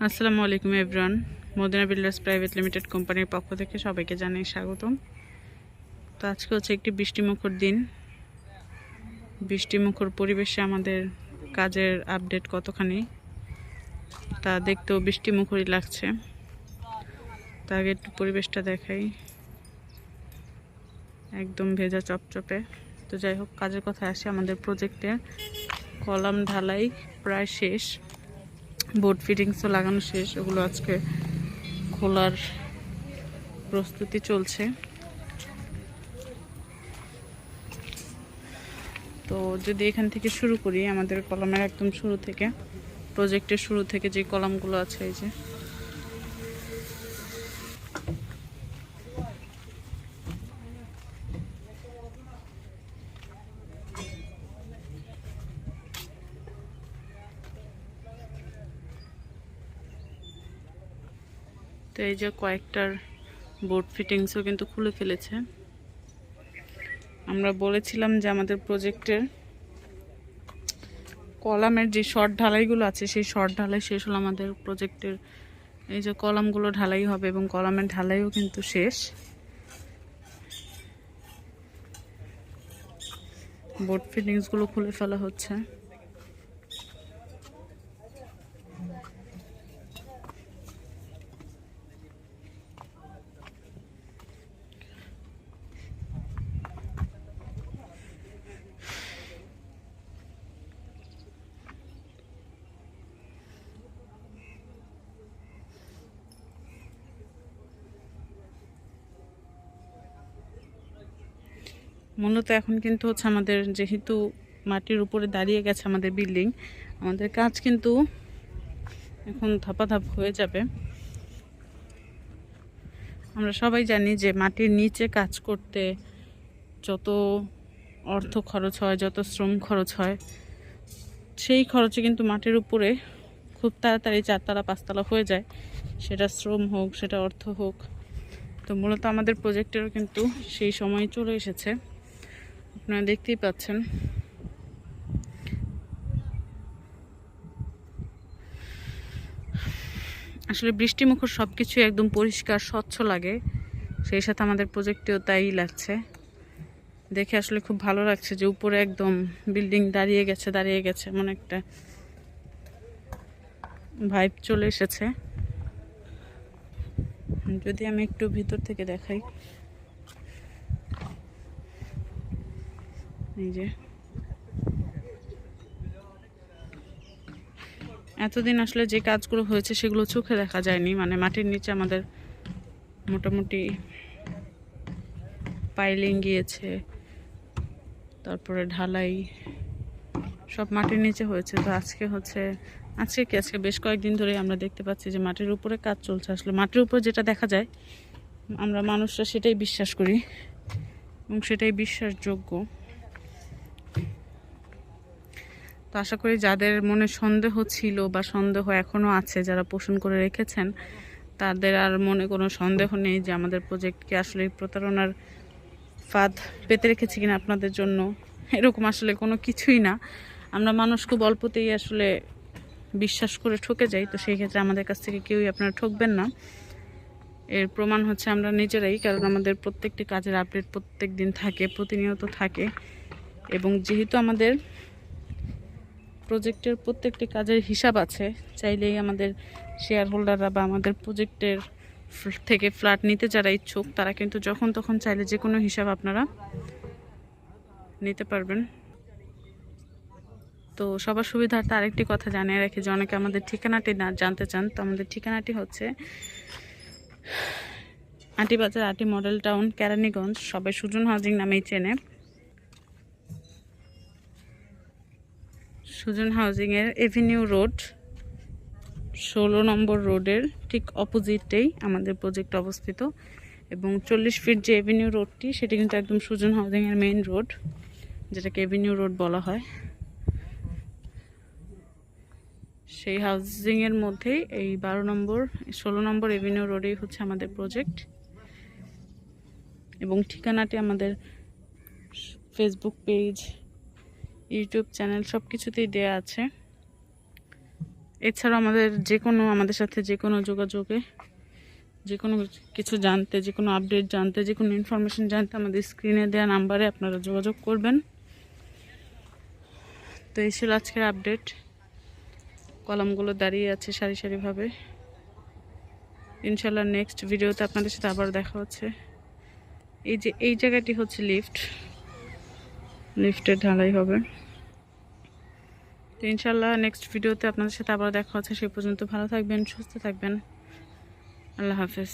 আসসালামু আলাইকুম everyone. Madina builders private limited কোম্পানির পক্ষ থেকে সবাইকে জানাই স্বাগতম। তো আজকে হচ্ছে একটি বৃষ্টিমুখর দিন। বৃষ্টিমুখর পরিবেশে আমাদের কাজের আপডেট কতখানি তা দেখতেও বৃষ্টিমুখরই লাগছে। তার আগে একটু পরিবেশটা দেখাই, একদম ভেজা চপচপে। তো যাই হোক, কাজের কথা আসে। আমাদের প্রজেক্টে কলাম ঢালাই প্রায় শেষ, বোর্ড ফিটিংসও লাগানো শেষ। ওগুলো আজকে খোলার প্রস্তুতি চলছে। তো যদি এখান থেকে শুরু করি, আমাদের কলামের একদম শুরু থেকে, প্রজেক্টের শুরু থেকে যে কলামগুলো আছে, এই যে তো এই যে কয়েকটার বোর্ড ফিটিংসও কিন্তু খুলে ফেলেছে। আমরা বলেছিলাম যে আমাদের প্রজেক্টের কলামের যে শর্ট ঢালাইগুলো আছে, সেই শর্ট ঢালাই শেষ হলো। আমাদের প্রজেক্টের এই যে কলামগুলো ঢালাই হবে এবং কলামের ঢালাইও কিন্তু শেষ। বোর্ড ফিটিংসগুলো খুলে ফেলা হচ্ছে। মূলত এখন কিন্তু হচ্ছে আমাদের, যেহেতু মাটির উপরে দাঁড়িয়ে গেছে আমাদের বিল্ডিং, আমাদের কাজ কিন্তু এখন ধাপাধাপ হয়ে যাবে। আমরা সবাই জানি যে মাটির নিচে কাজ করতে যত অর্থ খরচ হয়, যত শ্রম খরচ হয়, সেই খরচে কিন্তু মাটির উপরে খুব তাড়াতাড়ি 4তলা 5তলা হয়ে যায়, সেটা শ্রম হোক, সেটা অর্থ হোক। তো মূলত আমাদের প্রজেক্টেরও কিন্তু সেই সময় চলে এসেছে, আপনারা দেখতেই পাচ্ছেন। আসলে বৃষ্টিমুখর সব কিছু একদম পরিষ্কার স্বচ্ছ লাগে, সেই সাথে আমাদের প্রজেক্টেও তাই লাগছে। দেখে আসলে খুব ভালো লাগছে যে উপরে একদম বিল্ডিং দাঁড়িয়ে গেছে এমন একটা ভাইব চলে এসেছে। যদি আমি একটু ভিতর থেকে দেখাই, এই যে এতদিন আসলে যে কাজগুলো হয়েছে সেগুলো চোখে দেখা যায়নি। মানে মাটির নিচে আমাদের মোটামুটি পাইলিং গিয়েছে, তারপরে ঢালাই সব মাটির নিচে হয়েছে। তো আজকে বেশ কয়েকদিন ধরে আমরা দেখতে পাচ্ছি যে মাটির উপরে কাজ চলছে। আসলে মাটির উপরে যেটা দেখা যায়, আমরা মানুষরা সেটাই বিশ্বাস করি এবং সেটাই বিশ্বাসযোগ্য। তো আশা করি যাদের মনে সন্দেহ ছিল বা সন্দেহ এখনও আছে, যারা পোষণ করে রেখেছেন, তাদের আর মনে কোনো সন্দেহ নেই যে আমাদের প্রজেক্টকে আসলে প্রতারণার ফাঁদ পেতে রেখেছি কিনা আপনাদের জন্য। এরকম আসলে কোনো কিছুই না। আমরা মানুষ খুব অল্পতেই আসলে বিশ্বাস করে ঠকে যাই। তো সেই ক্ষেত্রে আমাদের কাছ থেকে কেউই আপনারা ঠকবেন না। এর প্রমাণ হচ্ছে আমরা নিজেরাই, কারণ আমাদের প্রত্যেকটি কাজের আপডেট প্রত্যেক দিন থাকে, প্রতিনিয়ত থাকে। এবং যেহেতু আমাদের প্রজেক্টের প্রত্যেকটি কাজের হিসাব আছে, চাইলেই আমাদের শেয়ার হোল্ডাররা বা আমাদের প্রজেক্টের থেকে ফ্ল্যাট নিতে যারা ইচ্ছুক, তারা কিন্তু যখন তখন চাইলে যে কোনো হিসাব আপনারা নিতে পারবেন। তো সবার সুবিধার্থে আরেকটি কথা জানিয়ে রাখি যে অনেকে আমাদের ঠিকানাটি না জানতে চান। তো আমাদের ঠিকানাটি হচ্ছে আটিবাজার, আটি মডেল টাউন, কেরানীগঞ্জ। সবাই সুজন হাউজিং নামেই চেনে। সুজন হাউজিংয়ের এভিনিউ রোড 16 নম্বর রোডের ঠিক অপোজিটেই আমাদের প্রজেক্ট অবস্থিত। এবং 40 ফিট যে এভিনিউ রোডটি, সেটি কিন্তু একদম সুজন হাউজিংয়ের মেইন রোড, যেটাকে এভিনিউ রোড বলা হয়। সেই হাউজিংয়ের মধ্যেই এই 16 নম্বর এভিনিউ রোডেই হচ্ছে আমাদের প্রজেক্ট। এবং ঠিকানাটি আমাদের ফেসবুক পেজ, ইউটিউব চ্যানেল সব কিছুতেই দেওয়া আছে। এছাড়াও আমাদের সাথে যে কোনো যোগাযোগে, যে কোনো কিছু জানতে, যে কোনো আপডেট জানতে, যে কোনো ইনফরমেশন জানতে আমাদের স্ক্রিনে দেওয়া নাম্বারে আপনারা যোগাযোগ করবেন। তো এই ছিল আজকের আপডেট। কলামগুলো দাঁড়িয়ে আছে সারি সারিভাবে। ইনশাল্লাহ নেক্সট ভিডিওতে আপনাদের সাথে আবার দেখা হচ্ছে। এই জায়গাটি হচ্ছে লিফটের ঢালাই হবে। তো ইনশাল্লাহ নেক্সট ভিডিওতে আপনাদের সাথে আবার দেখা হচ্ছে। সেই পর্যন্ত ভালো থাকবেন, সুস্থ থাকবেন। আল্লাহ হাফেজ।